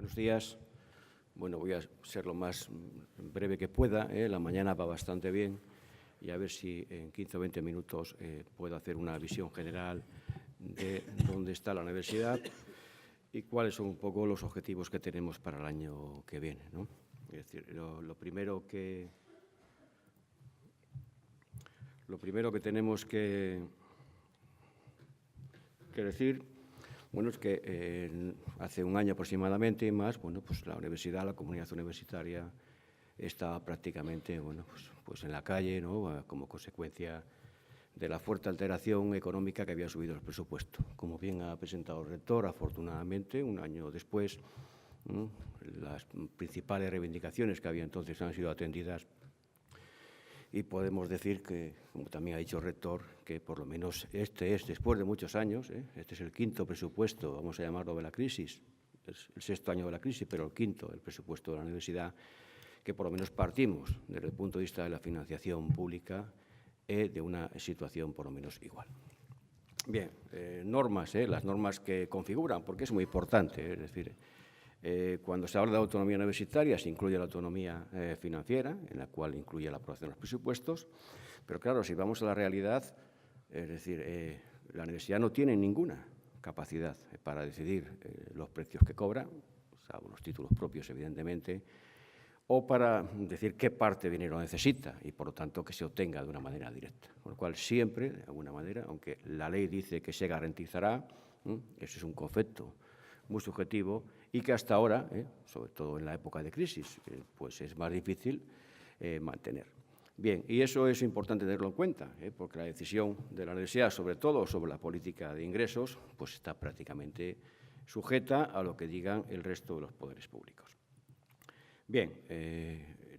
Buenos días. Bueno, voy a ser lo más breve que pueda. La mañana va bastante bien y a ver si en 15 o 20 minutos puedo hacer una visión general de dónde está la universidad y cuáles son un poco los objetivos que tenemos para el año que viene, ¿no? Es decir, lo primero que tenemos que decir, bueno, es que hace un año aproximadamente y más, bueno, pues la universidad, la comunidad universitaria está prácticamente, bueno, pues en la calle, ¿no? Como consecuencia de la fuerte alteración económica que había subido el presupuesto. Como bien ha presentado el rector, afortunadamente, un año después, ¿no? Las principales reivindicaciones que había entonces han sido atendidas y podemos decir que, como también ha dicho el rector, que por lo menos este es, después de muchos años, este es el quinto presupuesto, vamos a llamarlo de la crisis, es el sexto año de la crisis, pero el quinto del presupuesto de la universidad, que por lo menos partimos desde el punto de vista de la financiación pública de una situación por lo menos igual. Bien, normas, las normas que configuran, porque es muy importante, es decir, cuando se habla de autonomía universitaria se incluye la autonomía financiera, en la cual incluye la aprobación de los presupuestos, pero claro, si vamos a la realidad, es decir, la universidad no tiene ninguna capacidad para decidir los precios que cobra, salvo los títulos propios, evidentemente, o para decir qué parte de dinero necesita y, por lo tanto, que se obtenga de una manera directa. Con lo cual, siempre, de alguna manera, aunque la ley dice que se garantizará, eso es un concepto muy subjetivo y que hasta ahora, sobre todo en la época de crisis, pues es más difícil mantener. Bien, y eso es importante tenerlo en cuenta, porque la decisión de la universidad, sobre todo sobre la política de ingresos, pues está prácticamente sujeta a lo que digan el resto de los poderes públicos. Bien,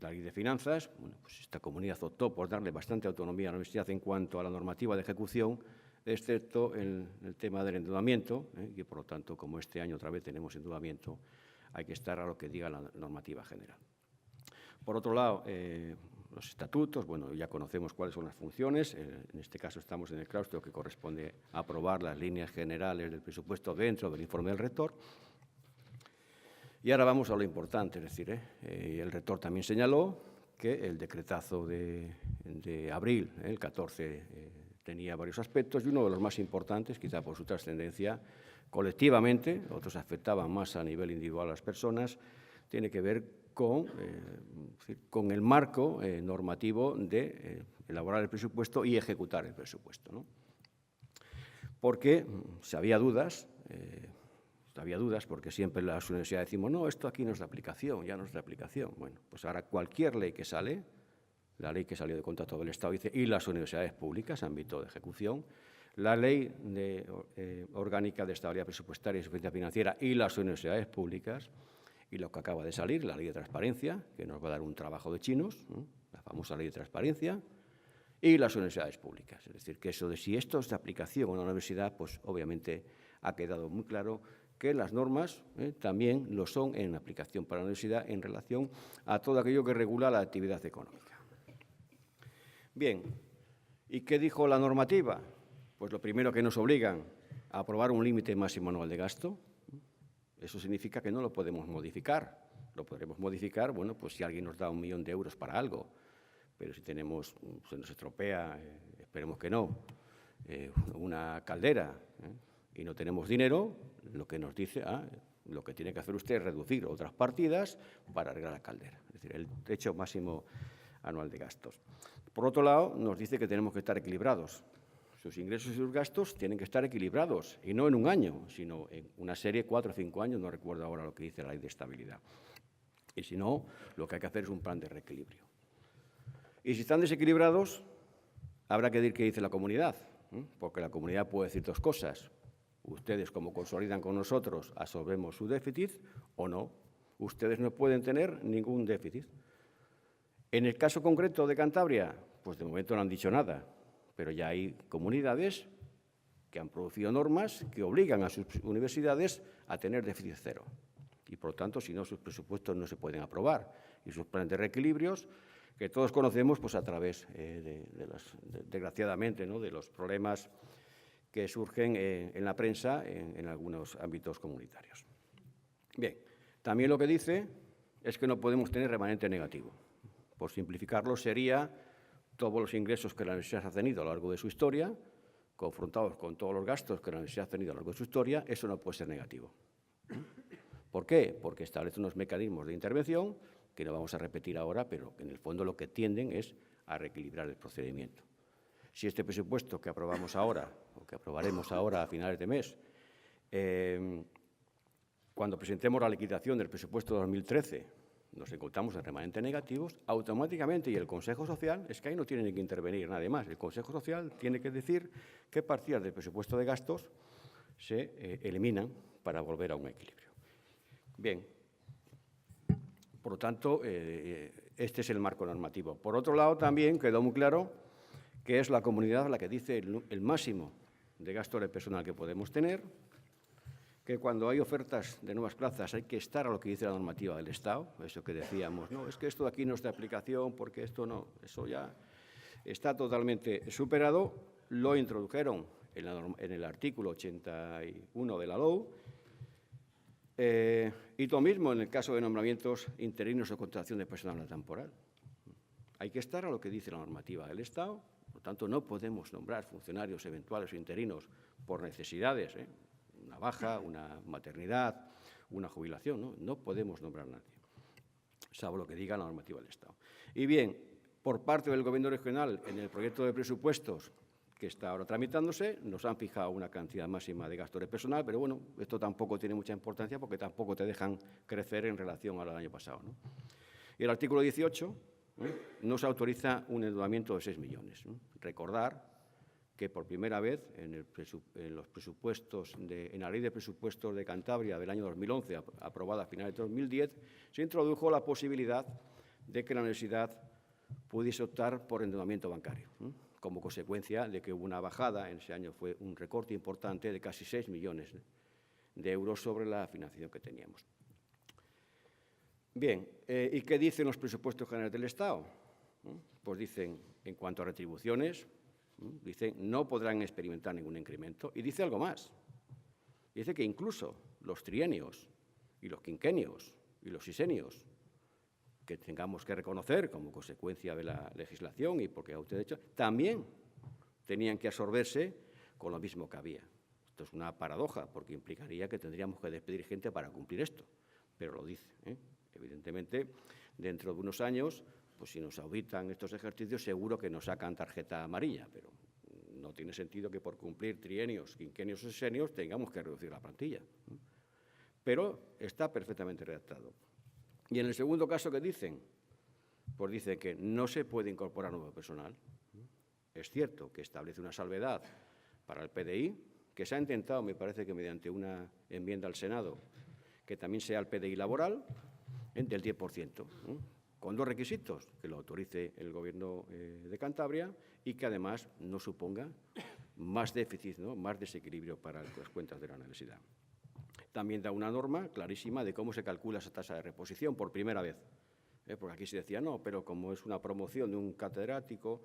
la ley de finanzas, bueno, pues esta comunidad optó por darle bastante autonomía a la universidad en cuanto a la normativa de ejecución, excepto en el tema del endeudamiento, y por lo tanto, como este año otra vez tenemos endeudamiento, hay que estar a lo que diga la normativa general. Por otro lado, los estatutos, bueno, ya conocemos cuáles son las funciones, en este caso estamos en el claustro que corresponde aprobar las líneas generales del presupuesto dentro del informe del rector. Y ahora vamos a lo importante, es decir, el rector también señaló que el decretazo de abril, el 14, tenía varios aspectos y uno de los más importantes, quizá por su trascendencia, colectivamente, otros afectaban más a nivel individual a las personas, tiene que ver con el marco normativo de elaborar el presupuesto y ejecutar el presupuesto, ¿no? Porque si había dudas, porque siempre en las universidades decimos, no, esto aquí no es de aplicación, ya no es de aplicación. Bueno, pues ahora cualquier ley que sale, la ley que salió de contrato del Estado dice, y las universidades públicas, ámbito de ejecución, la ley orgánica de estabilidad presupuestaria y suficiencia financiera y las universidades públicas, y lo que acaba de salir, la ley de transparencia, que nos va a dar un trabajo de chinos, ¿no? La famosa ley de transparencia, y las universidades públicas. Es decir, que eso de si esto es de aplicación a una universidad, pues obviamente ha quedado muy claro que las normas también lo son en aplicación para la universidad en relación a todo aquello que regula la actividad económica. Bien, ¿y qué dijo la normativa? Pues lo primero que nos obligan a aprobar un límite máximo anual de gasto. Eso significa que no lo podemos modificar. Lo podremos modificar, bueno, pues si alguien nos da 1 millón de euros para algo, pero si tenemos, se nos estropea, esperemos que no, una caldera y no tenemos dinero, lo que nos dice, lo que tiene que hacer usted es reducir otras partidas para arreglar la caldera, es decir, el techo máximo anual de gastos. Por otro lado, nos dice que tenemos que estar equilibrados. Sus ingresos y sus gastos tienen que estar equilibrados, y no en un año, sino en una serie, 4 o 5 años, no recuerdo ahora lo que dice la ley de estabilidad. Y si no, lo que hay que hacer es un plan de reequilibrio. Y si están desequilibrados, habrá que decir qué dice la comunidad, porque la comunidad puede decir dos cosas. Ustedes, como consolidan con nosotros, absorbemos su déficit o no. Ustedes no pueden tener ningún déficit. En el caso concreto de Cantabria, pues de momento no han dicho nada, pero ya hay comunidades que han producido normas que obligan a sus universidades a tener déficit cero. Y, por lo tanto, si no, sus presupuestos no se pueden aprobar. Y sus planes de reequilibrios, que todos conocemos pues, a través, desgraciadamente, ¿no? de los problemas que surgen en la prensa en algunos ámbitos comunitarios. Bien, También lo que dice es que no podemos tener remanente negativo. Por simplificarlo, sería todos los ingresos que la universidad ha tenido a lo largo de su historia, confrontados con todos los gastos que la universidad ha tenido a lo largo de su historia, eso no puede ser negativo. ¿Por qué? Porque establece unos mecanismos de intervención que no vamos a repetir ahora, pero que en el fondo lo que tienden es a reequilibrar el procedimiento. Si este presupuesto que aprobamos ahora, o que aprobaremos ahora a finales de mes, cuando presentemos la liquidación del presupuesto de 2013, nos encontramos en remanente negativos, automáticamente, y el Consejo Social, es que ahí no tiene que intervenir nadie más, el Consejo Social tiene que decir qué partidas del presupuesto de gastos se eliminan para volver a un equilibrio. Bien, por lo tanto, este es el marco normativo. Por otro lado, también quedó muy claro que es la comunidad la que dice el máximo de gasto de personal que podemos tener, que cuando hay ofertas de nuevas plazas hay que estar a lo que dice la normativa del Estado, eso que decíamos, no, es que esto aquí no es de aplicación porque esto no, eso ya está totalmente superado, lo introdujeron en el artículo 81 de la LOU, y lo mismo en el caso de nombramientos interinos o contratación de personal temporal. Hay que estar a lo que dice la normativa del Estado, por lo tanto no podemos nombrar funcionarios eventuales o interinos por necesidades, una baja, una maternidad, una jubilación, no podemos nombrar a nadie, salvo lo que diga la normativa del Estado. Y bien, por parte del Gobierno regional, en el proyecto de presupuestos que está ahora tramitándose, nos han fijado una cantidad máxima de gasto de personal, pero bueno, esto tampoco tiene mucha importancia porque tampoco te dejan crecer en relación al año pasado, ¿no? Y el artículo 18 nos autoriza un endeudamiento de 6 millones. Recordar que por primera vez en los presupuestos en la Ley de Presupuestos de Cantabria del año 2011, aprobada a finales de 2010, se introdujo la posibilidad de que la universidad pudiese optar por endeudamiento bancario, como consecuencia de que hubo una bajada, en ese año fue un recorte importante de casi 6 millones de euros sobre la financiación que teníamos. Bien, ¿y qué dicen los presupuestos generales del Estado? Pues dicen, en cuanto a retribuciones, dicen, no podrán experimentar ningún incremento. Y dice algo más. Dice que incluso los trienios y los quinquenios y los sesenios que tengamos que reconocer como consecuencia de la legislación y porque usted ha hecho, también tenían que absorberse con lo mismo que había. Esto es una paradoja, porque implicaría que tendríamos que despedir gente para cumplir esto, pero lo dice. Evidentemente, dentro de unos años, pues si nos auditan estos ejercicios, seguro que nos sacan tarjeta amarilla, pero no tiene sentido que por cumplir trienios, quinquenios o sesenios tengamos que reducir la plantilla. Pero está perfectamente redactado. Y en el segundo caso, ¿qué dicen? Pues dice que no se puede incorporar nuevo personal. Es cierto que establece una salvedad para el PDI, que se ha intentado, me parece que mediante una enmienda al Senado, que también sea el PDI laboral, del 10%, con dos requisitos, que lo autorice el Gobierno de Cantabria y que además no suponga más déficit, más desequilibrio para las cuentas de la universidad. También da una norma clarísima de cómo se calcula esa tasa de reposición por primera vez. Porque aquí se decía, no, pero como es una promoción de un catedrático,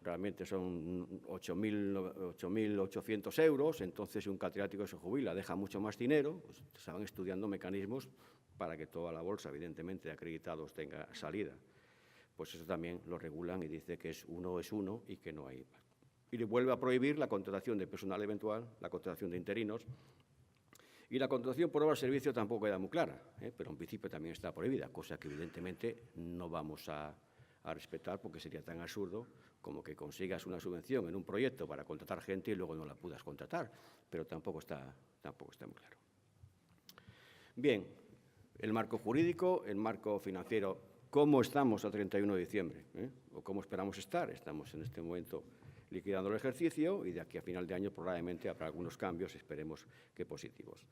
realmente son 8.800 euros, entonces si un catedrático se jubila deja mucho más dinero, pues se van estudiando mecanismos para que toda la bolsa, evidentemente, de acreditados tenga salida. Pues eso también lo regulan y dice que es uno y que no hay. Y le vuelve a prohibir la contratación de personal eventual, la contratación de interinos. Y la contratación por obra de servicio tampoco queda muy clara, pero en principio también está prohibida, cosa que evidentemente no vamos a respetar porque sería tan absurdo como que consigas una subvención en un proyecto para contratar gente y luego no la puedas contratar, pero tampoco está muy claro. Bien, el marco jurídico, el marco financiero, ¿cómo estamos al 31 de diciembre? ¿O cómo esperamos estar? Estamos en este momento liquidando el ejercicio y de aquí a final de año probablemente habrá algunos cambios, esperemos que positivos.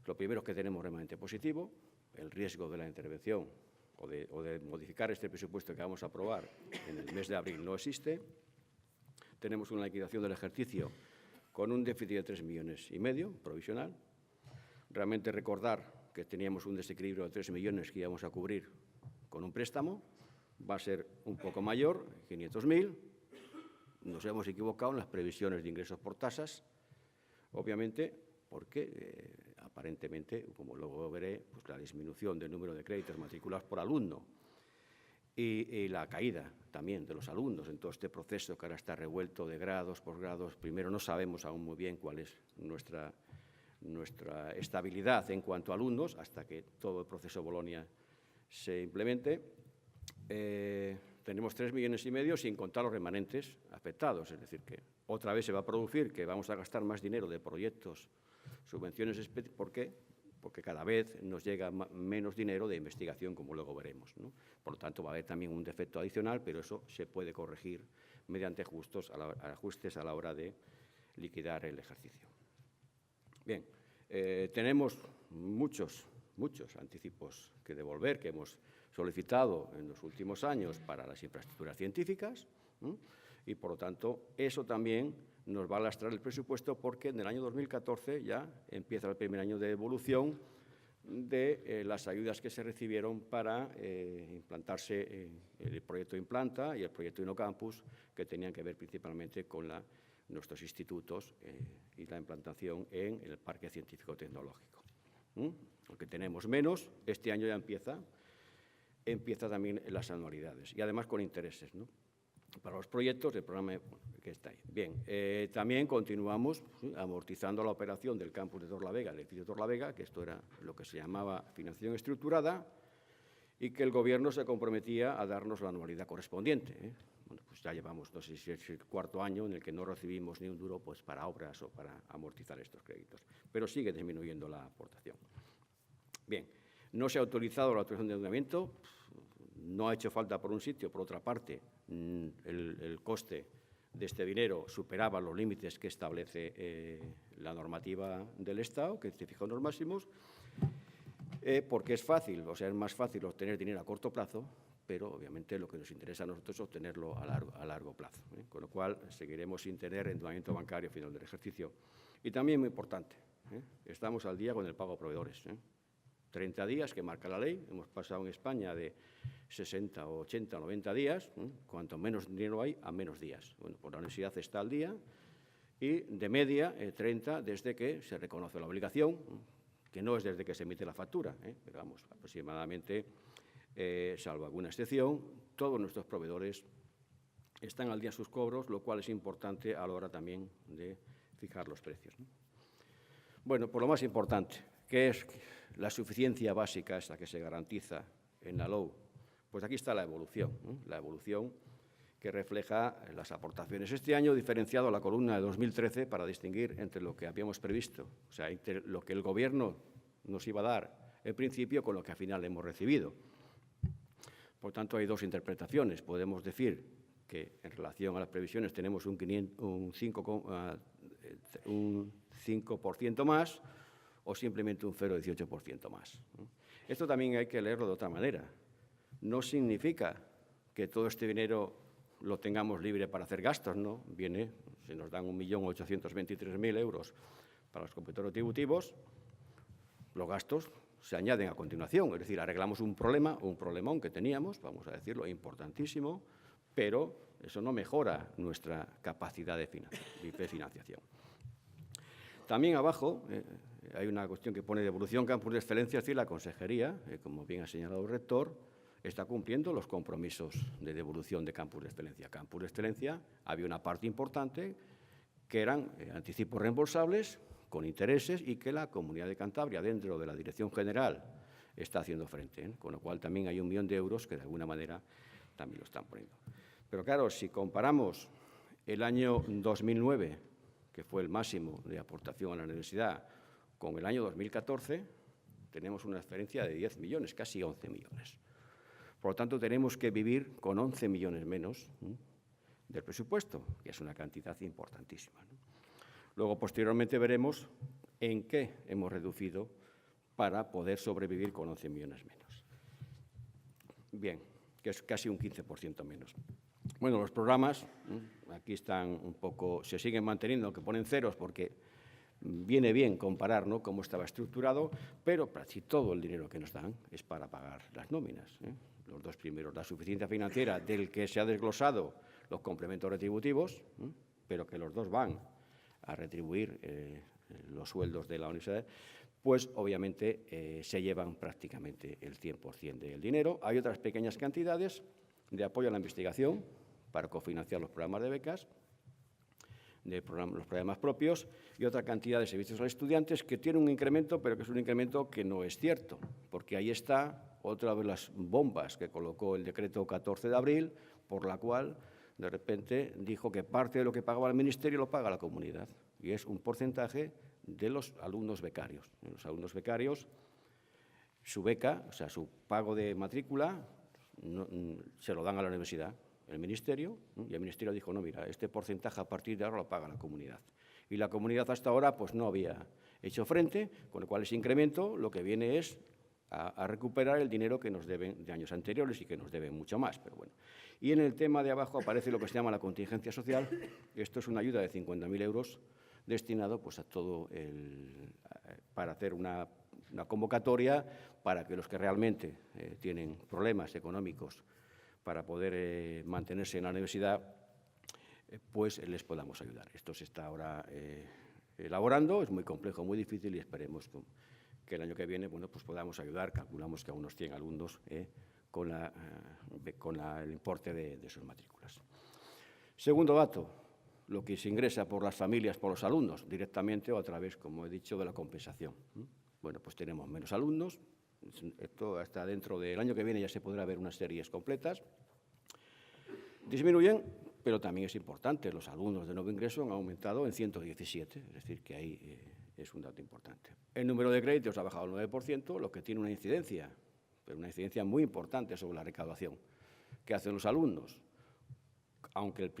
Lo primero es que tenemos remanente positivo, el riesgo de la intervención o de modificar este presupuesto que vamos a aprobar en el mes de abril no existe. Tenemos una liquidación del ejercicio con un déficit de 3,5 millones provisional. Realmente recordar que teníamos un desequilibrio de 3 millones que íbamos a cubrir con un préstamo, va a ser un poco mayor, 500.000. Nos hemos equivocado en las previsiones de ingresos por tasas, obviamente, porque aparentemente, como luego veré, pues la disminución del número de créditos matriculados por alumno y la caída también de los alumnos en todo este proceso que ahora está revuelto de grados, posgrados. Primero, no sabemos aún muy bien cuál es nuestra estabilidad en cuanto a alumnos hasta que todo el proceso Bolonia se implemente. Tenemos 3,5 millones sin contar los remanentes afectados, es decir, que otra vez se va a producir que vamos a gastar más dinero de proyectos, subvenciones, ¿por qué? Porque cada vez nos llega menos dinero de investigación, como luego veremos, ¿no? Por lo tanto, va a haber también un defecto adicional, pero eso se puede corregir mediante ajustes a la hora de liquidar el ejercicio. Bien, tenemos muchos anticipos que devolver, que hemos solicitado en los últimos años para las infraestructuras científicas, ¿no? Y, por lo tanto, eso también nos va a lastrar el presupuesto porque en el año 2014 ya empieza el primer año de evolución de las ayudas que se recibieron para implantarse el proyecto Implanta y el proyecto InnoCampus, que tenían que ver principalmente con nuestros institutos y la implantación en el Parque Científico-Tecnológico. Aunque tenemos menos, este año ya empieza también las anualidades y además con intereses, ¿no? Para los proyectos del programa que está ahí. Bien, también continuamos amortizando la operación del campus de Torlavega, el edificio de Torlavega, que esto era lo que se llamaba financiación estructurada y que el Gobierno se comprometía a darnos la anualidad correspondiente. Bueno, pues ya llevamos, no sé si es el 4º año en el que no recibimos ni un duro pues, para obras o para amortizar estos créditos, pero sigue disminuyendo la aportación. Bien, no se ha autorizado la autorización de endeudamiento, no ha hecho falta por un sitio, por otra parte, el coste de este dinero superaba los límites que establece la normativa del Estado, que se fija unos máximos, porque es fácil, o sea, es más fácil obtener dinero a corto plazo, pero obviamente lo que nos interesa a nosotros es obtenerlo a largo plazo, con lo cual seguiremos sin tener endeudamiento bancario a final del ejercicio. Y también muy importante, estamos al día con el pago a proveedores. 30 días que marca la ley, hemos pasado en España de 60, 80, 90 días, cuanto menos dinero hay, a menos días. Bueno, pues la universidad está al día y de media 30 desde que se reconoce la obligación, que no es desde que se emite la factura, pero vamos, aproximadamente, salvo alguna excepción, todos nuestros proveedores están al día sus cobros, lo cual es importante a la hora también de fijar los precios, ¿no? Bueno, por lo más importante, que es la suficiencia básica esa que se garantiza en la LOU, pues aquí está la evolución que refleja las aportaciones. Este año diferenciado la columna de 2013 para distinguir entre lo que habíamos previsto, o sea, entre lo que el Gobierno nos iba a dar en principio con lo que al final hemos recibido. Por tanto, hay dos interpretaciones. Podemos decir que en relación a las previsiones tenemos un 5% más o simplemente un 0,18% más. Esto también hay que leerlo de otra manera. No significa que todo este dinero lo tengamos libre para hacer gastos, ¿no? Se nos dan 1.823.000 euros para los competidores retributivos, los gastos se añaden a continuación, es decir, arreglamos un problemón que teníamos, vamos a decirlo, importantísimo, pero eso no mejora nuestra capacidad de financiación. También abajo hay una cuestión que pone devolución campus de excelencia, es decir, la consejería, como bien ha señalado el rector, está cumpliendo los compromisos de devolución de campus de excelencia. Campus de excelencia había una parte importante que eran anticipos reembolsables con intereses y que la Comunidad de Cantabria, dentro de la Dirección General, está haciendo frente, con lo cual también hay 1 millón de euros que de alguna manera también lo están poniendo. Pero claro, si comparamos el año 2009, que fue el máximo de aportación a la universidad, con el año 2014, tenemos una diferencia de 10 millones, casi 11 millones. Por lo tanto, tenemos que vivir con 11 millones menos del presupuesto, que es una cantidad importantísima, ¿no? Luego, posteriormente, veremos en qué hemos reducido para poder sobrevivir con 11 millones menos. Bien, que es casi un 15% menos. Bueno, los programas, aquí están un poco, se siguen manteniendo, aunque ponen ceros, porque viene bien comparar, ¿no?, cómo estaba estructurado, pero casi todo el dinero que nos dan es para pagar las nóminas, Los dos primeros, la suficiencia financiera del que se ha desglosado los complementos retributivos, pero que los dos van a retribuir los sueldos de la universidad, pues obviamente se llevan prácticamente el 100% del dinero. Hay otras pequeñas cantidades de apoyo a la investigación para cofinanciar los programas de becas, los programas propios, y otra cantidad de servicios a los estudiantes que tiene un incremento, pero que es un incremento que no es cierto, porque ahí está otra de las bombas que colocó el decreto 14 de abril, por la cual de repente dijo que parte de lo que pagaba el Ministerio lo paga la comunidad, y es un porcentaje de los alumnos becarios. Los alumnos becarios, su beca, o sea, su pago de matrícula, se lo dan a la universidad, el Ministerio, y el Ministerio dijo, no, mira, este porcentaje a partir de ahora lo paga la comunidad. Y la comunidad hasta ahora pues no había hecho frente, con lo cual ese incremento lo que viene es a recuperar el dinero que nos deben de años anteriores y que nos deben mucho más, pero bueno. Y en el tema de abajo aparece lo que se llama la contingencia social. Esto es una ayuda de 50.000 euros destinado pues, a todo para hacer una convocatoria para que los que realmente tienen problemas económicos para poder mantenerse en la universidad, pues les podamos ayudar. Esto se está ahora elaborando, es muy complejo, muy difícil y esperemos que el año que viene bueno, pues podamos ayudar. Calculamos que a unos 100 alumnos con el importe de sus matrículas. Segundo dato, lo que se ingresa por las familias, por los alumnos, directamente o a través, como he dicho, de la compensación. Bueno, pues tenemos menos alumnos. Esto hasta dentro del año que viene ya se podrá ver unas series completas. Disminuyen, pero también es importante. Los alumnos de nuevo ingreso han aumentado en 117, es decir, que ahí es un dato importante. El número de créditos ha bajado al 9%, lo que tiene una incidencia, pero una incidencia muy importante sobre la recaudación. ¿Qué hacen los alumnos? Aunque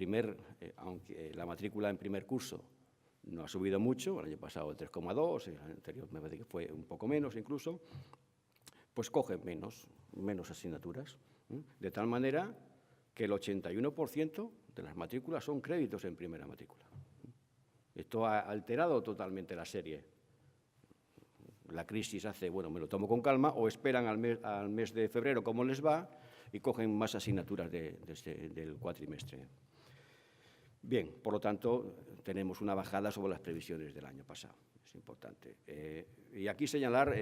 la matrícula en primer curso no ha subido mucho, el año pasado el 3,2, el anterior me parece que fue un poco menos incluso, pues cogen menos asignaturas, de tal manera que el 81% de las matrículas son créditos en primera matrícula. Esto ha alterado totalmente la serie. La crisis hace, bueno, me lo tomo con calma, o esperan al mes de febrero cómo les va y cogen más asignaturas del cuatrimestre. Bien, por lo tanto, tenemos una bajada sobre las previsiones del año pasado. Es importante. Y aquí señalar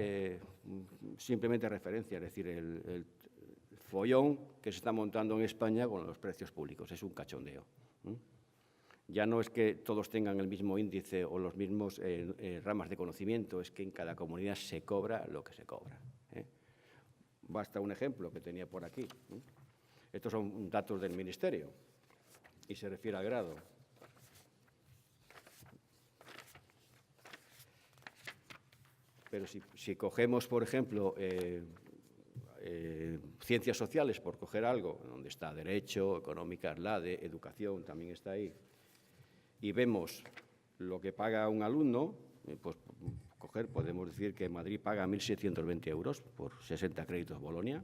simplemente referencia, es decir, el follón que se está montando en España con los precios públicos. Es un cachondeo. Ya no es que todos tengan el mismo índice o los mismos ramas de conocimiento, es que en cada comunidad se cobra lo que se cobra. Basta un ejemplo que tenía por aquí. Estos son datos del Ministerio y se refiere al grado. Pero si cogemos, por ejemplo, ciencias sociales, por coger algo, donde está Derecho, Económicas, LADE, Educación, también está ahí, y vemos lo que paga un alumno, pues podemos decir que Madrid paga 1.720 euros por 60 créditos Bolonia,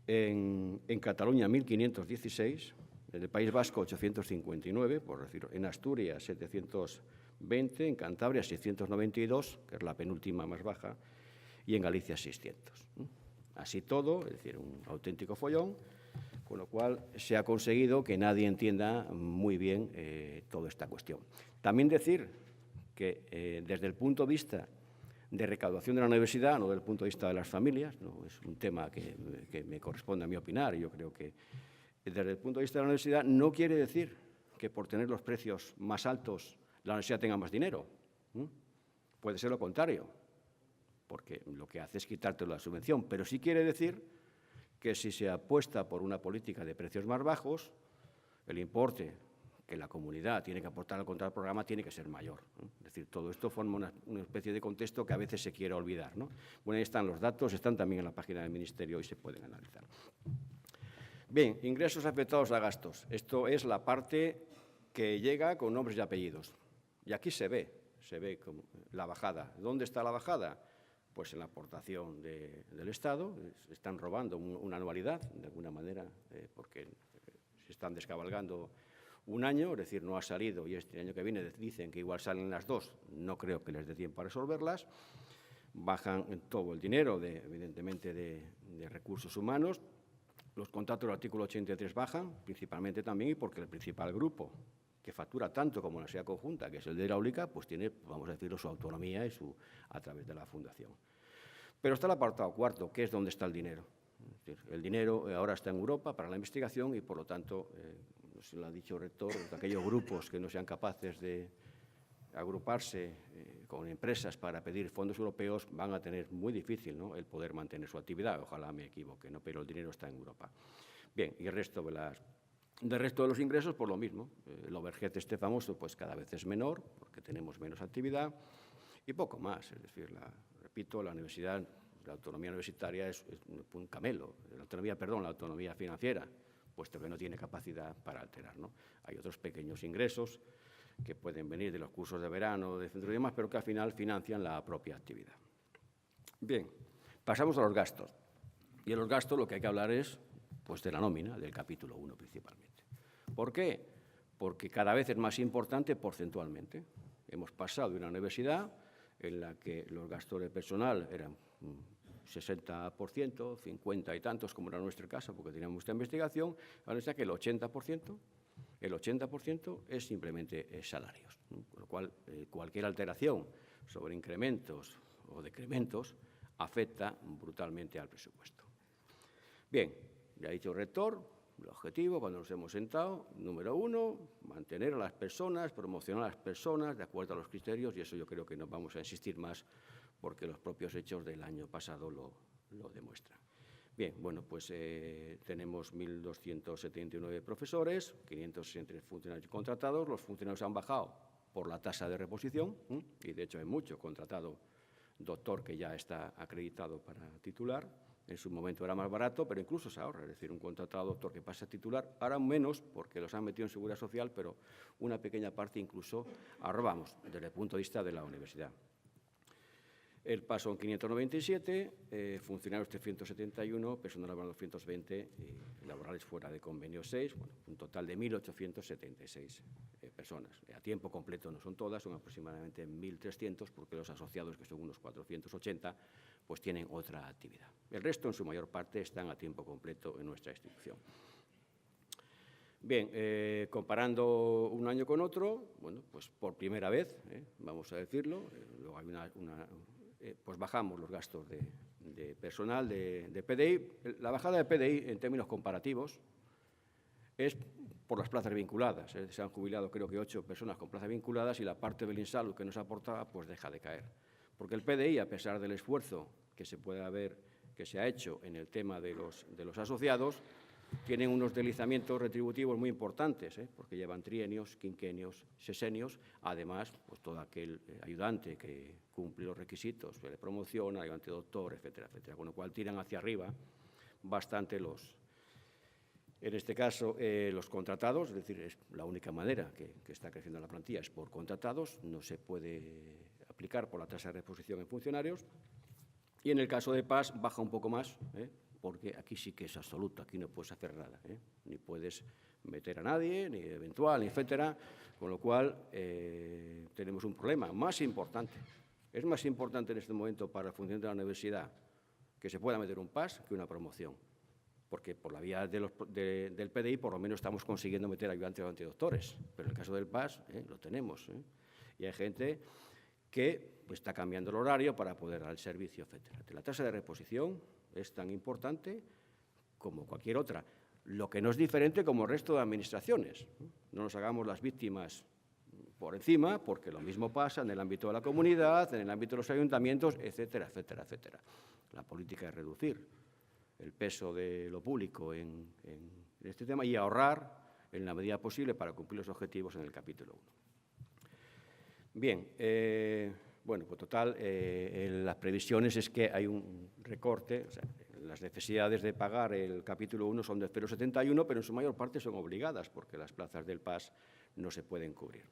en Cataluña 1.516, en el País Vasco 859, por decirlo, en Asturias 720, en Cantabria 692, que es la penúltima más baja, y en Galicia 600. Así todo, es decir, un auténtico follón, con lo cual se ha conseguido que nadie entienda muy bien toda esta cuestión. También decir que desde el punto de vista de recaudación de la universidad, no desde el punto de vista de las familias, no es un tema que me corresponde a mí opinar, yo creo que desde el punto de vista de la universidad no quiere decir que por tener los precios más altos la universidad tenga más dinero. Puede ser lo contrario, porque lo que hace es quitarte la subvención, pero sí quiere decir que si se apuesta por una política de precios más bajos, el importe que la comunidad tiene que aportar al contrato programa tiene que ser mayor, ¿no? Es decir, todo esto forma una especie de contexto que a veces se quiere olvidar, ¿no? Bueno, ahí están los datos, están también en la página del Ministerio y se pueden analizar. Bien, ingresos afectados a gastos. Esto es la parte que llega con nombres y apellidos. Y aquí se ve como la bajada. ¿Dónde está la bajada? Pues en la aportación del Estado. Se están robando una anualidad, de alguna manera, porque se están descabalgando un año, es decir, no ha salido, y este año que viene dicen que igual salen las dos, no creo que les dé tiempo a resolverlas. Bajan todo el dinero, evidentemente, de recursos humanos. Los contratos del artículo 83 bajan, principalmente también, y porque el principal grupo que factura tanto como la sociedad conjunta, que es el de hidráulica, pues tiene, vamos a decirlo, su autonomía y a través de la fundación. Pero está el apartado cuarto, que es donde está el dinero. Es decir, el dinero ahora está en Europa para la investigación y, por lo tanto, no sé si lo ha dicho el rector, aquellos grupos que no sean capaces de agruparse con empresas para pedir fondos europeos van a tener muy difícil, ¿no?, el poder mantener su actividad. Ojalá me equivoque, ¿no?, pero el dinero está en Europa. Bien, y el resto de los ingresos, por lo mismo. El overhead este famoso, pues cada vez es menor, porque tenemos menos actividad y poco más. Es decir, repito, la universidad, la autonomía universitaria es un camelo. La autonomía financiera, puesto que no tiene capacidad para alterar, ¿no? Hay otros pequeños ingresos que pueden venir de los cursos de verano, de centro y demás, pero que al final financian la propia actividad. Bien, pasamos a los gastos. Y en los gastos lo que hay que hablar es, pues, de la nómina, del capítulo 1 principalmente. ¿Por qué? Porque cada vez es más importante porcentualmente. Hemos pasado de una universidad en la que los gastos de personal eran 60%, 50 y tantos, como era nuestro caso, porque teníamos mucha investigación, ahora está que el 80% es simplemente salarios, ¿no? Con lo cual, cualquier alteración sobre incrementos o decrementos afecta brutalmente al presupuesto. Bien, ya ha dicho el rector, el objetivo, cuando nos hemos sentado, número 1, mantener a las personas, promocionar a las personas de acuerdo a los criterios, y eso yo creo que no vamos a insistir más porque los propios hechos del año pasado lo demuestran. Bien, bueno, pues tenemos 1.279 profesores, 563 funcionarios contratados. Los funcionarios han bajado por la tasa de reposición, y de hecho hay mucho contratado doctor que ya está acreditado para titular. En su momento era más barato, pero incluso se ahorra. Es decir, un contratado doctor que pasa a titular, ahora menos porque los han metido en Seguridad Social, pero una pequeña parte incluso ahorramos desde el punto de vista de la universidad. El PAS son 597, funcionarios 371, personal laboral 220 y laborales fuera de convenio 6, bueno, un total de 1.876 personas. A tiempo completo no son todas, son aproximadamente 1.300, porque los asociados, que son unos 480, pues tienen otra actividad. El resto, en su mayor parte, están a tiempo completo en nuestra institución. Bien, comparando un año con otro, bueno, pues por primera vez, vamos a decirlo, luego hay pues bajamos los gastos de personal, de PDI. La bajada de PDI, en términos comparativos, es por las plazas vinculadas. Se han jubilado, creo que 8 personas con plazas vinculadas y la parte del INSALU que nos aportaba, pues deja de caer. Porque el PDI, a pesar del esfuerzo que se pueda ver que se ha hecho en el tema de los asociados, tienen unos deslizamientos retributivos muy importantes, porque llevan trienios, quinquenios, sesenios, además, pues todo aquel ayudante que cumple los requisitos de promoción, ayudante doctor, etcétera, etcétera, con lo cual tiran hacia arriba bastante en este caso, los contratados, es decir, es la única manera que está creciendo la plantilla, es por contratados, no se puede aplicar por la tasa de reposición en funcionarios, y en el caso de PAS baja un poco más, porque aquí sí que es absoluto, aquí no puedes hacer nada, ni puedes meter a nadie, ni eventual, ni etcétera, con lo cual tenemos un problema más importante. Es más importante en este momento para el funcionamiento de la universidad que se pueda meter un PAS que una promoción, porque por la vía del PDI por lo menos estamos consiguiendo meter ayudantes o antidoctores, pero en el caso del PAS lo tenemos, y hay gente que está cambiando el horario para poder dar el servicio, etcétera. La tasa de reposición es tan importante como cualquier otra, lo que no es diferente como el resto de administraciones. No nos hagamos las víctimas por encima, porque lo mismo pasa en el ámbito de la comunidad, en el ámbito de los ayuntamientos, etcétera, etcétera, etcétera. La política es reducir el peso de lo público en este tema y ahorrar en la medida posible para cumplir los objetivos en el capítulo 1. Bien, bueno, pues total, las previsiones es que hay un recorte, o sea, las necesidades de pagar el capítulo 1 son de 0,71, pero en su mayor parte son obligadas, porque las plazas del PAS no se pueden cubrir.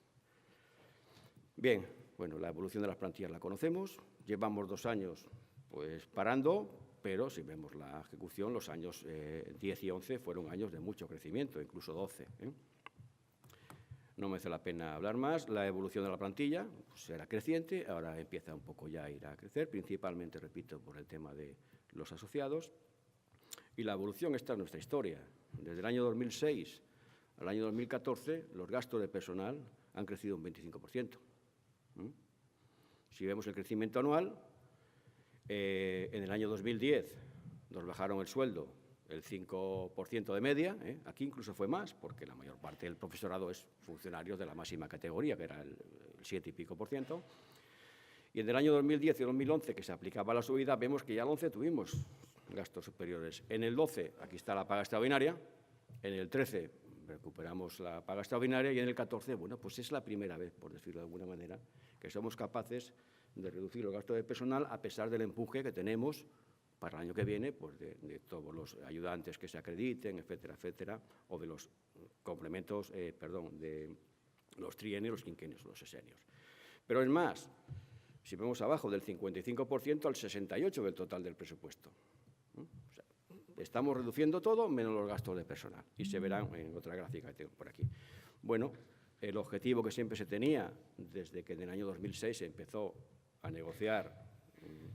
Bien, bueno, la evolución de las plantillas la conocemos, llevamos 2 años pues parando, pero si vemos la ejecución, los años 10 y 11 fueron años de mucho crecimiento, incluso 12. No merece la pena hablar más. La evolución de la plantilla pues, era creciente, ahora empieza un poco ya a ir a crecer, principalmente, repito, por el tema de los asociados. Y la evolución, esta es nuestra historia. Desde el año 2006 al año 2014, los gastos de personal han crecido un 25%. Si vemos el crecimiento anual, en el año 2010 nos bajaron el sueldo el 5% de media, aquí incluso fue más, porque la mayor parte del profesorado es funcionario de la máxima categoría, que era el 7 y pico por ciento. Y en el año 2010 y 2011, que se aplicaba la subida, vemos que ya en el 11 tuvimos gastos superiores. En el 12, aquí está la paga extraordinaria, en el 13 recuperamos la paga extraordinaria y en el 14, bueno, pues es la primera vez, por decirlo de alguna manera, que somos capaces de reducir los gastos de personal a pesar del empuje que tenemos para el año que viene, pues de todos los ayudantes que se acrediten, etcétera, etcétera, o de los complementos, de los trienios, los quinquenios, los sesenios. Pero es más, si vemos abajo del 55% al 68% del total del presupuesto. O sea, estamos reduciendo todo menos los gastos de personal, y se verán en otra gráfica que tengo por aquí. Bueno, el objetivo que siempre se tenía desde que en el año 2006 se empezó a negociar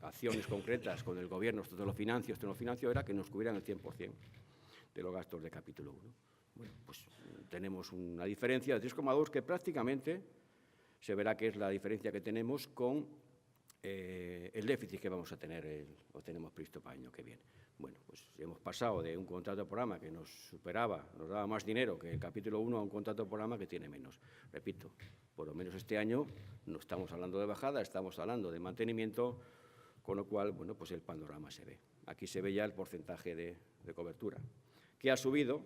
acciones concretas con el Gobierno, esto lo financio, era que nos cubrieran el 100% de los gastos de capítulo 1. Bueno, pues tenemos una diferencia de 3,2 que prácticamente se verá que es la diferencia que tenemos con el déficit que vamos a tener o tenemos previsto para el año que viene. Bueno, pues hemos pasado de un contrato de programa que nos superaba, nos daba más dinero que el capítulo 1 a un contrato de programa que tiene menos. Repito, por lo menos este año no estamos hablando de bajada, estamos hablando de mantenimiento, con lo cual, bueno, pues el panorama se ve. Aquí se ve ya el porcentaje de cobertura, que ha subido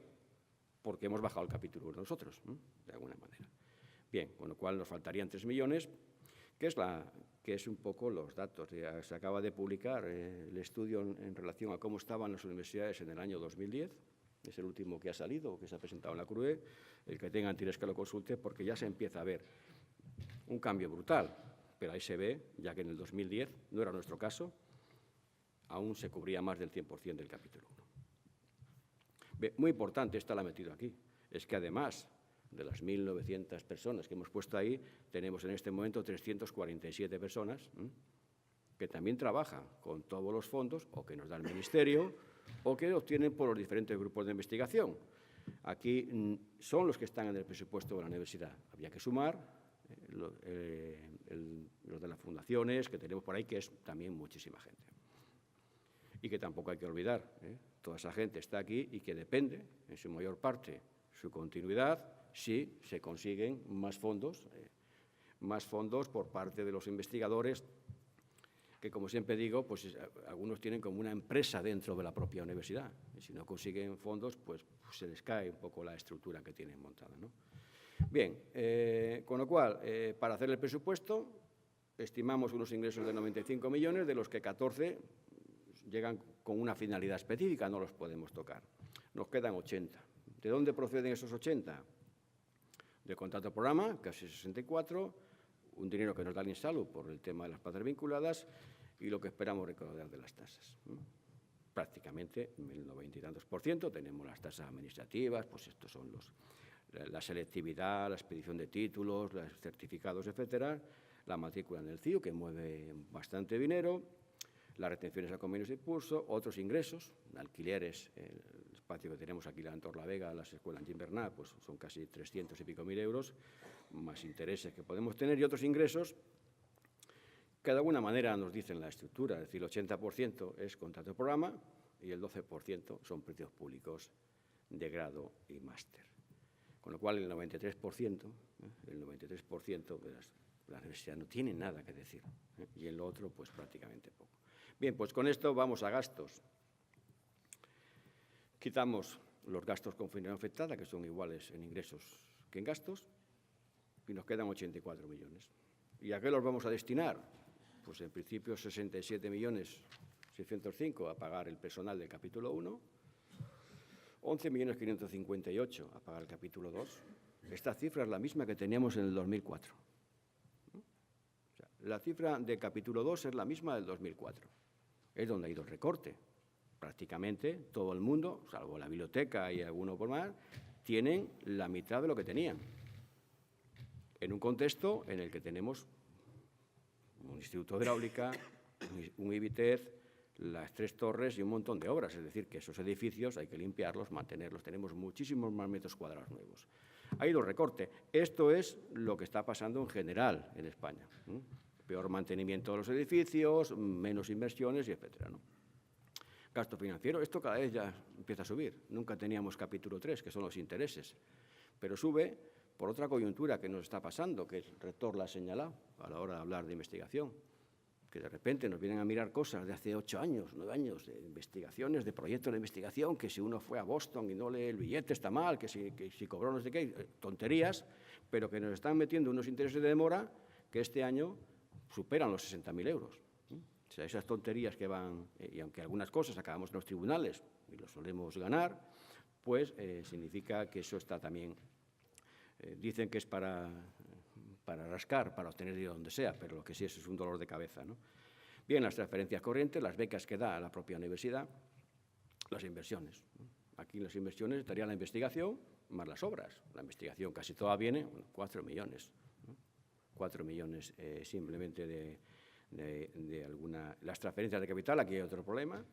porque hemos bajado el capítulo 1 nosotros, de alguna manera. Bien, con lo cual nos faltarían 3 millones, que es un poco los datos. Ya se acaba de publicar el estudio en relación a cómo estaban las universidades en el año 2010. Es el último que ha salido, que se ha presentado en la CRUE. El que tenga interés que lo consulte, porque ya se empieza a ver un cambio brutal. Pero ahí se ve, ya que en el 2010, no era nuestro caso, aún se cubría más del 100% del capítulo 1. Bien, muy importante, esta la he metido aquí, es que además de las 1.900 personas que hemos puesto ahí, tenemos en este momento 347 personas que también trabajan con todos los fondos o que nos da el Ministerio o que obtienen por los diferentes grupos de investigación. Aquí son los que están en el presupuesto de la universidad. Había que sumar los de las fundaciones que tenemos por ahí, que es también muchísima gente. Y que tampoco hay que olvidar, toda esa gente está aquí y que depende, en su mayor parte, su continuidad, si se consiguen más fondos por parte de los investigadores, que, como siempre digo, pues algunos tienen como una empresa dentro de la propia universidad. Y si no consiguen fondos, pues se les cae un poco la estructura que tienen montada, ¿no? Bien, con lo cual, para hacer el presupuesto, estimamos unos ingresos de 95 millones, de los que 14 llegan con una finalidad específica, no los podemos tocar. Nos quedan 80. ¿De dónde proceden esos 80? Del contrato programa, casi 64, un dinero que nos da el INSALU por el tema de las plazas vinculadas y lo que esperamos recaudar de las tasas. Prácticamente el 90 y tantos %, tenemos las tasas administrativas, pues estos son la selectividad, la expedición de títulos, los certificados, etcétera, la matrícula en el CIU, que mueve bastante dinero, las retenciones a convenios de impulso, otros ingresos, alquileres, el espacio que tenemos aquí en Torlavega, las escuelas en Gimbernat, pues son casi 300 y pico mil euros, más intereses que podemos tener y otros ingresos que de alguna manera nos dicen la estructura, es decir, el 80% es contrato de programa y el 12% son precios públicos de grado y máster. Con lo cual el 93% de la universidad no tiene nada que decir, y en lo otro pues prácticamente poco. Bien, pues con esto vamos a gastos. Quitamos los gastos con finalidad afectada, que son iguales en ingresos que en gastos, y nos quedan 84 millones. ¿Y a qué los vamos a destinar? Pues en principio 67.605.000 a pagar el personal del capítulo 1, 11.558.000 a pagar el capítulo 2. Esta cifra es la misma que teníamos en el 2004. O sea, la cifra del capítulo 2 es la misma del 2004. Es donde ha ido el recorte. Prácticamente todo el mundo, salvo la biblioteca y alguno por más, tienen la mitad de lo que tenían. En un contexto en el que tenemos un instituto de hidráulica, un IBITEZ, las 3 torres y un montón de obras. Es decir, que esos edificios hay que limpiarlos, mantenerlos. Tenemos muchísimos más metros cuadrados nuevos. Ha ido recorte. Esto es lo que está pasando en general en España. Peor mantenimiento de los edificios, menos inversiones, y etcétera, ¿no? Gasto financiero, esto cada vez ya empieza a subir. Nunca teníamos capítulo 3, que son los intereses. Pero sube por otra coyuntura que nos está pasando, que el rector la ha señalado a la hora de hablar de investigación, que de repente nos vienen a mirar cosas de hace 8 años, 9 años, de investigaciones, de proyectos de investigación, que si uno fue a Boston y no lee el billete está mal, que si cobró no sé qué, tonterías, pero que nos están metiendo unos intereses de demora que este año superan los 60.000 euros. O sea, esas tonterías que van, y aunque algunas cosas acabamos en los tribunales y lo solemos ganar, pues significa que eso está también, dicen que es para rascar, para obtener dinero donde sea, pero lo que sí es un dolor de cabeza, ¿no? Bien, las transferencias corrientes, las becas que da a la propia universidad, las inversiones. Aquí las inversiones estaría la investigación más las obras. La investigación casi toda viene, 4 millones. 4 millones simplemente de alguna... Las transferencias de capital, aquí hay otro problema,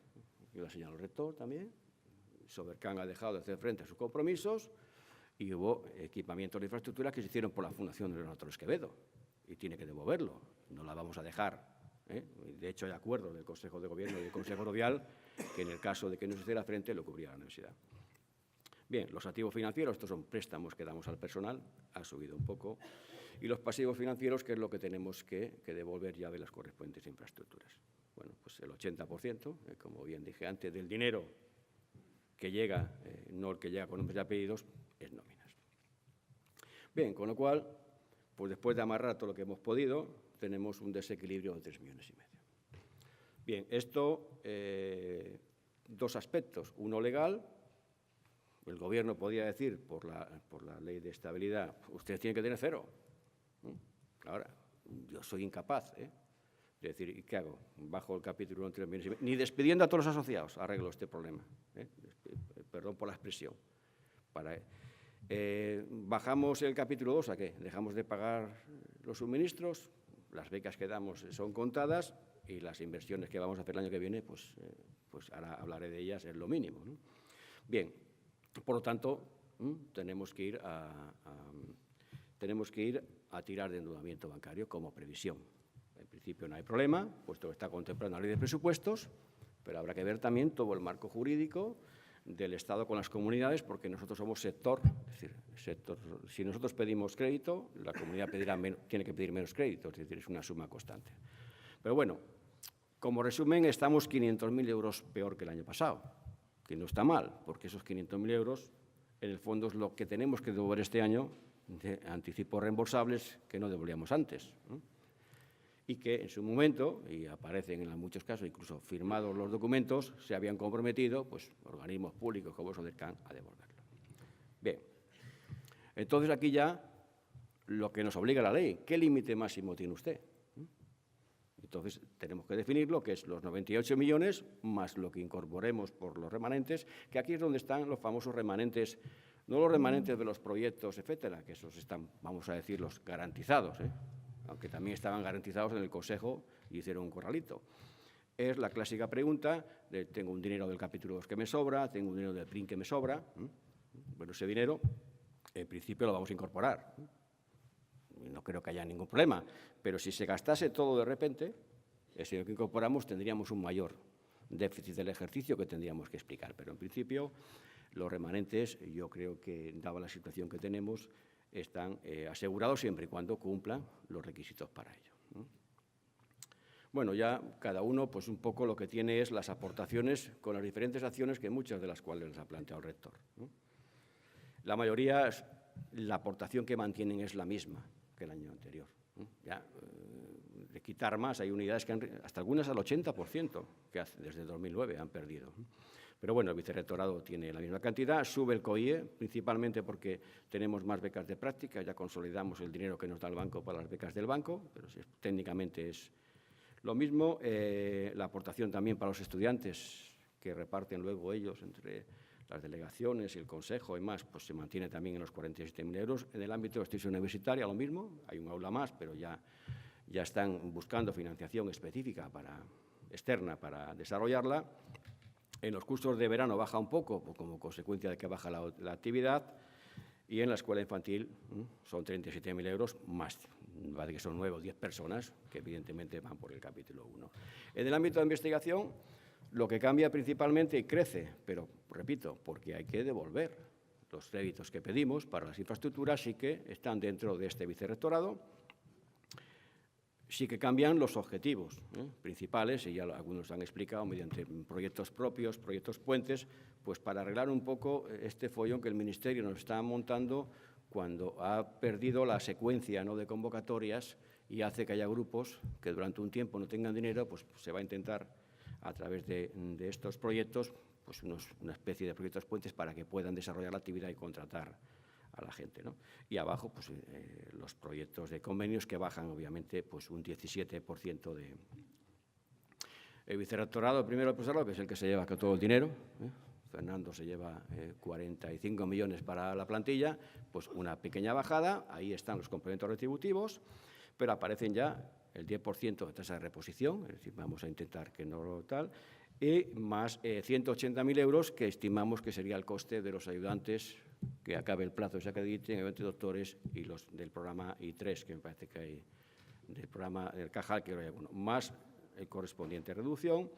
y lo señaló el rector también. Sobercan ha dejado de hacer frente a sus compromisos y hubo equipamientos de infraestructura que se hicieron por la Fundación de Leonardo Torres Quevedo y tiene que devolverlo. No la vamos a dejar. De hecho, hay acuerdo del Consejo de Gobierno y del Consejo Rovial que en el caso de que no se hiciera frente lo cubría la universidad. Bien, los activos financieros, estos son préstamos que damos al personal, ha subido un poco. Y los pasivos financieros, que es lo que tenemos que devolver ya de las correspondientes infraestructuras. Bueno, pues el 80%, como bien dije antes, del dinero que llega, no el que llega con nombres y apellidos, es nóminas. Bien, con lo cual, pues después de amarrar todo lo que hemos podido, tenemos un desequilibrio de 3,5 millones. Bien, esto, 2 aspectos. Uno legal. El Gobierno podía decir, por la ley de estabilidad, ustedes tienen que tener 0. Ahora, yo soy incapaz de decir, ¿y qué hago? Bajo el capítulo 3,5 millones. Ni despidiendo a todos los asociados arreglo este problema. Perdón por la expresión. Bajamos el capítulo 2, ¿a qué? Dejamos de pagar los suministros, las becas que damos son contadas y las inversiones que vamos a hacer el año que viene, pues ahora hablaré de ellas, es lo mínimo, ¿no? Bien, por lo tanto, tenemos que ir a tirar de endeudamiento bancario como previsión. En principio no hay problema, puesto que está contemplando la ley de presupuestos, pero habrá que ver también todo el marco jurídico del Estado con las comunidades, porque nosotros somos sector, es decir, si nosotros pedimos crédito, la comunidad tiene que pedir menos crédito, es decir, es una suma constante. Pero bueno, como resumen, estamos 500.000 euros peor que el año pasado, que no está mal, porque esos 500.000 euros, en el fondo, es lo que tenemos que devolver este año de anticipos reembolsables que no devolvíamos antes, ¿no? Y que en su momento, y aparecen en muchos casos, incluso firmados los documentos, se habían comprometido, pues, organismos públicos como Sodercan a devolverlo. Bien, entonces aquí ya lo que nos obliga la ley, ¿qué límite máximo tiene usted? Entonces tenemos que definir lo que es los 98 millones más lo que incorporemos por los remanentes, que aquí es donde están los famosos remanentes, no los remanentes de los proyectos, etcétera, que esos están, vamos a decir, los garantizados, aunque también estaban garantizados en el Consejo y hicieron un corralito. Es la clásica pregunta de tengo un dinero del capítulo 2 que me sobra, tengo un dinero del PRIN que me sobra. Bueno, ese dinero, en principio, lo vamos a incorporar. No creo que haya ningún problema, pero si se gastase todo de repente, ese dinero que incorporamos tendríamos un mayor déficit del ejercicio que tendríamos que explicar. Pero en principio, los remanentes, yo creo que, dada la situación que tenemos, están asegurados siempre y cuando cumplan los requisitos para ello, ¿no? Bueno, ya cada uno, pues un poco lo que tiene es las aportaciones con las diferentes acciones que muchas de las cuales les ha planteado el rector, ¿no? La mayoría, la aportación que mantienen es la misma que el año anterior, ¿no? Ya, de quitar más, hay unidades que hasta algunas al 80%, que desde 2009 han perdido, ¿no? Pero bueno, el vicerrectorado tiene la misma cantidad, sube el COIE, principalmente porque tenemos más becas de práctica, ya consolidamos el dinero que nos da el banco para las becas del banco, pero técnicamente es lo mismo. La aportación también para los estudiantes, que reparten luego ellos entre las delegaciones y el consejo y más, pues se mantiene también en los 47.000 euros. En el ámbito de la institución universitaria, lo mismo, hay un aula más, pero ya están buscando financiación específica para externa para desarrollarla. En los cursos de verano baja un poco, como consecuencia de que baja la actividad, y en la escuela infantil son 37.000 euros más, vale que son 9 o 10 personas que evidentemente van por el capítulo 1. En el ámbito de investigación, lo que cambia principalmente y crece, pero repito, porque hay que devolver los créditos que pedimos para las infraestructuras, sí que están dentro de este vicerrectorado. Sí que cambian los objetivos principales, y ya algunos han explicado, mediante proyectos propios, proyectos puentes, pues para arreglar un poco este follón que el Ministerio nos está montando cuando ha perdido la secuencia de convocatorias y hace que haya grupos que durante un tiempo no tengan dinero, pues se va a intentar, a través de estos proyectos, pues una especie de proyectos puentes para que puedan desarrollar la actividad y contratar a la gente, ¿no? Y abajo, pues, los proyectos de convenios que bajan, obviamente, pues un 17% de... El vicerrectorado, primero el profesorado, que es el que se lleva todo el dinero, Fernando se lleva 45 millones para la plantilla, pues una pequeña bajada, ahí están los complementos retributivos, pero aparecen ya el 10% de tasa de reposición, es decir, vamos a intentar que no tal, y más 180.000 euros que estimamos que sería el coste de los ayudantes que acabe el plazo, se acrediten, ayudantes doctores y los del programa I3, que me parece que hay, del programa del Cajal, que hay alguno, más el correspondiente reducción.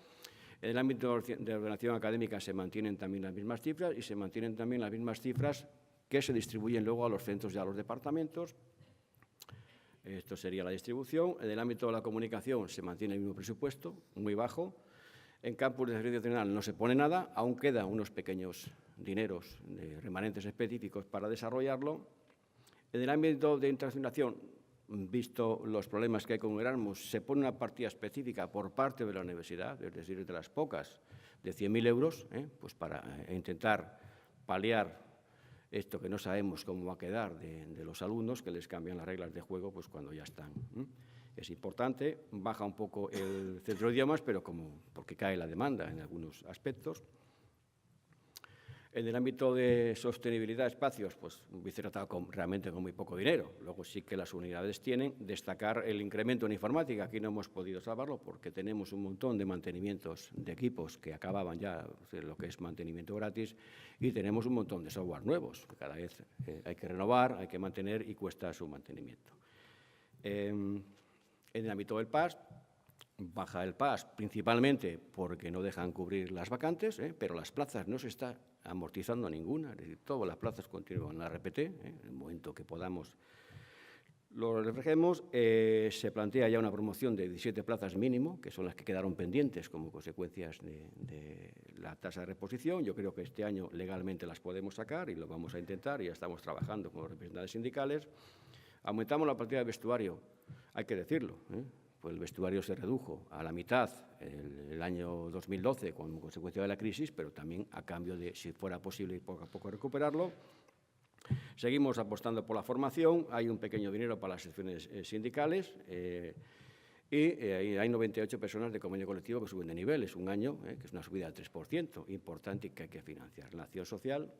En el ámbito de ordenación académica se mantienen también las mismas cifras y se mantienen también las mismas cifras que se distribuyen luego a los centros y a los departamentos. Esto sería la distribución. En el ámbito de la comunicación se mantiene el mismo presupuesto, muy bajo. En campus de servicio nacional no se pone nada, aún quedan unos pequeños dineros de remanentes específicos para desarrollarlo. En el ámbito de internacionalización, visto los problemas que hay con Erasmus, se pone una partida específica por parte de la universidad, es decir, de las pocas, de 100.000 euros, pues para intentar paliar esto que no sabemos cómo va a quedar de los alumnos, que les cambian las reglas de juego pues cuando ya están. Es importante, baja un poco el centro de idiomas, pero porque cae la demanda en algunos aspectos. En el ámbito de sostenibilidad de espacios, pues un vicerrectorado realmente con muy poco dinero. Luego sí que las unidades tienen. Destacar el incremento en informática. Aquí no hemos podido salvarlo porque tenemos un montón de mantenimientos de equipos que acababan ya, lo que es mantenimiento gratis, y tenemos un montón de software nuevos que cada vez hay que renovar, hay que mantener y cuesta su mantenimiento. En el ámbito del PAS, baja el PAS principalmente porque no dejan cubrir las vacantes, pero las plazas no se está amortizando ninguna, es decir, todas las plazas continúan en la RPT, en el momento que podamos lo reflejemos. Se plantea ya una promoción de 17 plazas mínimo, que son las que quedaron pendientes como consecuencias de la tasa de reposición. Yo creo que este año legalmente las podemos sacar y lo vamos a intentar, y ya estamos trabajando con los representantes sindicales. Aumentamos la partida de vestuario, hay que decirlo, pues el vestuario se redujo a la mitad el año 2012 como consecuencia de la crisis, pero también a cambio de, si fuera posible, poco a poco recuperarlo. Seguimos apostando por la formación, hay un pequeño dinero para las secciones sindicales y hay 98 personas de convenio colectivo que suben de nivel, es un año, que es una subida del 3%, importante y que hay que financiar. La acción social,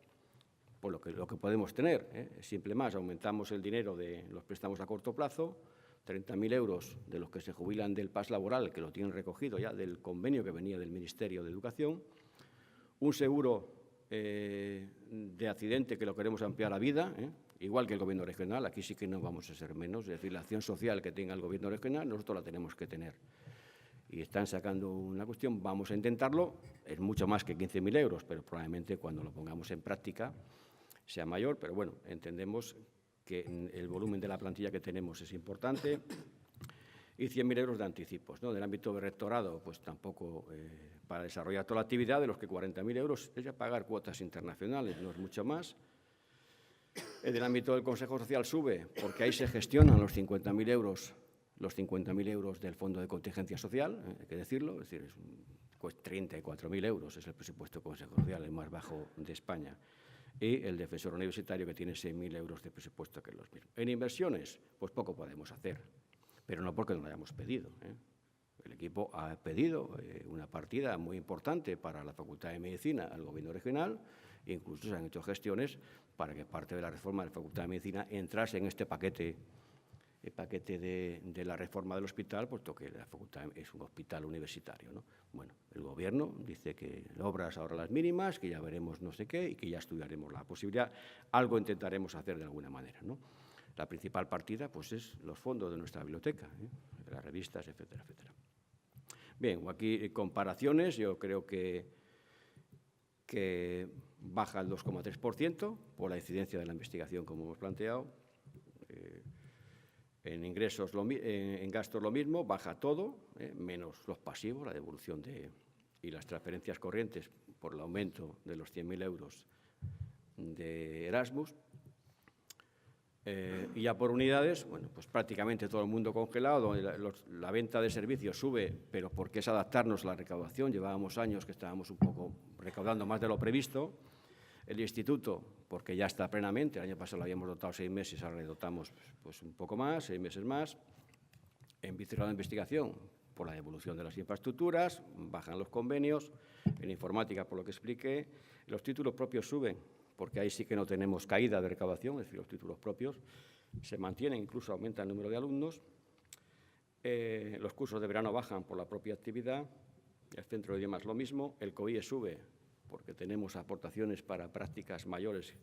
por lo que podemos tener, simple más, aumentamos el dinero de los préstamos a corto plazo, 30.000 euros de los que se jubilan del PAS laboral, que lo tienen recogido ya del convenio que venía del Ministerio de Educación, un seguro de accidente que lo queremos ampliar a vida, igual que el Gobierno regional, aquí sí que no vamos a ser menos, es decir, la acción social que tenga el Gobierno regional, nosotros la tenemos que tener. Y están sacando una cuestión, vamos a intentarlo, es mucho más que 15.000 euros, pero probablemente cuando lo pongamos en práctica sea mayor, pero bueno, entendemos que el volumen de la plantilla que tenemos es importante, y 100.000 euros de anticipos, ¿no? Del ámbito de rectorado, pues tampoco para desarrollar toda la actividad, de los que 40.000 euros es ya pagar cuotas internacionales, no es mucho más. En el ámbito del Consejo Social sube, porque ahí se gestionan los 50.000 euros del Fondo de Contingencia Social, hay que decirlo, es decir, pues 34.000 euros es el presupuesto del Consejo Social, el más bajo de España. Y el defensor universitario, que tiene 6.000 euros de presupuesto, que es los mismos. En inversiones, pues poco podemos hacer, pero no porque no lo hayamos pedido. El equipo ha pedido una partida muy importante para la Facultad de Medicina al Gobierno regional, e incluso se han hecho gestiones para que parte de la reforma de la Facultad de Medicina entrase en este paquete paquete de la reforma del hospital, puesto que la facultad es un hospital universitario, ¿no? Bueno, el Gobierno dice que obras ahora las mínimas, que ya veremos no sé qué y que ya estudiaremos la posibilidad. Algo intentaremos hacer de alguna manera, ¿no? La principal partida, pues, es los fondos de nuestra biblioteca, las revistas, etcétera, etcétera. Bien, aquí comparaciones. Yo creo que baja el 2,3% por la incidencia de la investigación, como hemos planteado. En ingresos, en gastos lo mismo, baja todo, menos los pasivos, la devolución y las transferencias corrientes por el aumento de los 100.000 euros de Erasmus. Y ya por unidades, bueno, pues prácticamente todo el mundo congelado, donde la venta de servicios sube, pero porque es adaptarnos a la recaudación. Llevábamos años que estábamos un poco recaudando más de lo previsto. El instituto, porque ya está plenamente, el año pasado lo habíamos dotado 6 meses, ahora le dotamos pues un poco más, 6 meses más. En vicergrado de investigación, por la devolución de las infraestructuras, bajan los convenios. En informática, por lo que expliqué, los títulos propios suben, porque ahí sí que no tenemos caída de recaudación, es decir, los títulos propios se mantienen, incluso aumenta el número de alumnos. Los cursos de verano bajan por la propia actividad, el centro de idiomas lo mismo, el COIE sube porque tenemos aportaciones para prácticas mayores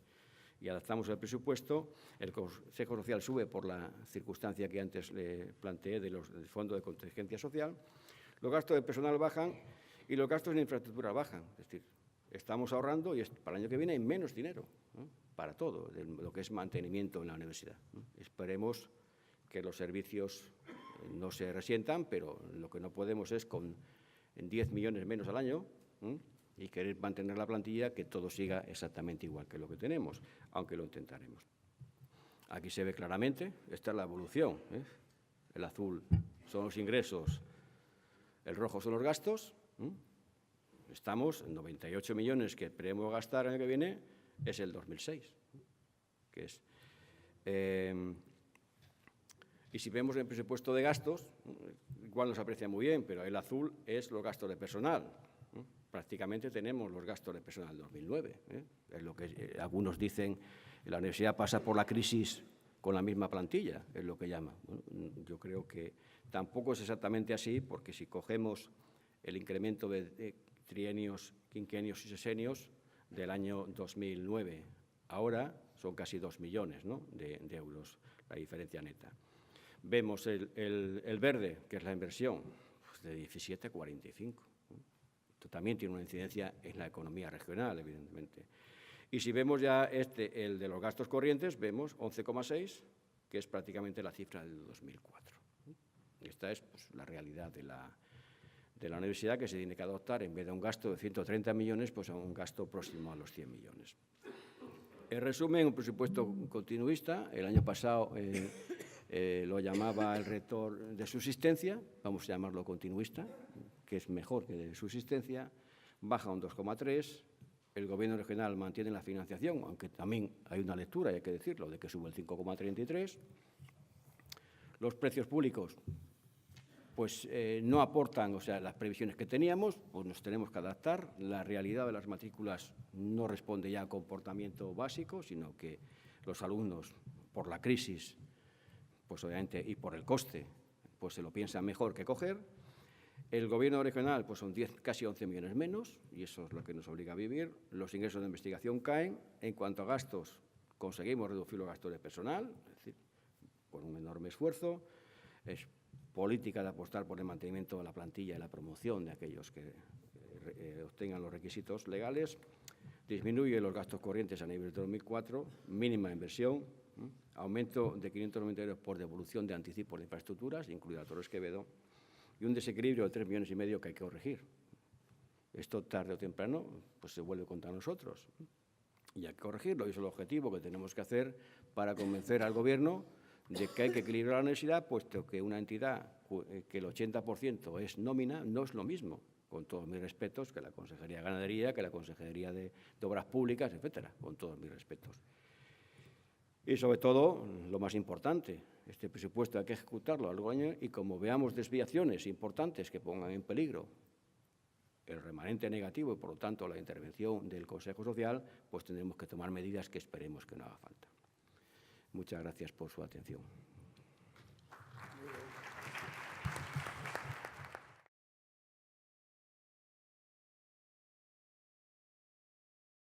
y adaptamos el presupuesto, el Consejo Social sube por la circunstancia que antes le planteé del Fondo de Contingencia Social, los gastos de personal bajan y los gastos de infraestructura bajan, es decir, estamos ahorrando y para el año que viene hay menos dinero, ¿no?, para todo, lo que es mantenimiento en la universidad, ¿no? Esperemos que los servicios no se resientan, pero lo que no podemos es con 10 millones menos al año, ¿no?, y querer mantener la plantilla, que todo siga exactamente igual que lo que tenemos, aunque lo intentaremos. Aquí se ve claramente, esta es la evolución, ¿eh? El azul son los ingresos, el rojo son los gastos. Estamos en 98 millones que esperemos gastar el año que viene, es el 2006, que es... y si vemos el presupuesto de gastos, igual nos aprecia muy bien, pero el azul es los gastos de personal. Prácticamente tenemos los gastos de personal del 2009. Es lo que algunos dicen, la universidad pasa por la crisis con la misma plantilla, es lo que llaman. Bueno, yo creo que tampoco es exactamente así, porque si cogemos el incremento de trienios, quinquenios y sesenios del año 2009, ahora son casi 2 millones, ¿no?, de euros, la diferencia neta. Vemos el verde, que es la inversión, pues de 17 a 45. Esto también tiene una incidencia en la economía regional, evidentemente. Y si vemos ya el de los gastos corrientes, vemos 11,6, que es prácticamente la cifra del 2004. Esta es, pues, la realidad de la universidad, que se tiene que adoptar, en vez de un gasto de 130 millones, pues a un gasto próximo a los 100 millones. En resumen, un presupuesto continuista. El año pasado lo llamaba el rector de subsistencia, vamos a llamarlo continuista, que es mejor que de subsistencia, baja un 2,3, el Gobierno regional mantiene la financiación, aunque también hay una lectura, hay que decirlo, de que sube el 5,33. Los precios públicos, pues no aportan, o sea, las previsiones que teníamos, pues nos tenemos que adaptar. La realidad de las matrículas no responde ya a comportamiento básico, sino que los alumnos, por la crisis, pues obviamente, y por el coste, pues se lo piensan mejor que coger. El Gobierno regional, pues son casi 11 millones menos, y eso es lo que nos obliga a vivir. Los ingresos de investigación caen. En cuanto a gastos, conseguimos reducir los gastos de personal, es decir, por un enorme esfuerzo. Es política de apostar por el mantenimiento de la plantilla y la promoción de aquellos que obtengan los requisitos legales. Disminuye los gastos corrientes a nivel de 2004, mínima inversión, aumento de 590 euros por devolución de anticipos de infraestructuras, incluida Torres Quevedo, y un desequilibrio de 3,5 millones que hay que corregir. Esto, tarde o temprano, pues se vuelve contra nosotros. Y hay que corregirlo, y eso es el objetivo que tenemos que hacer para convencer al Gobierno de que hay que equilibrar la universidad, puesto que una entidad que el 80% es nómina no es lo mismo, con todos mis respetos, que la Consejería de Ganadería, que la Consejería de Obras Públicas, etcétera, con todos mis respetos. Y, sobre todo, lo más importante, este presupuesto hay que ejecutarlo al año, y como veamos desviaciones importantes que pongan en peligro el remanente negativo y, por lo tanto, la intervención del Consejo Social, pues tendremos que tomar medidas que esperemos que no haga falta. Muchas gracias por su atención.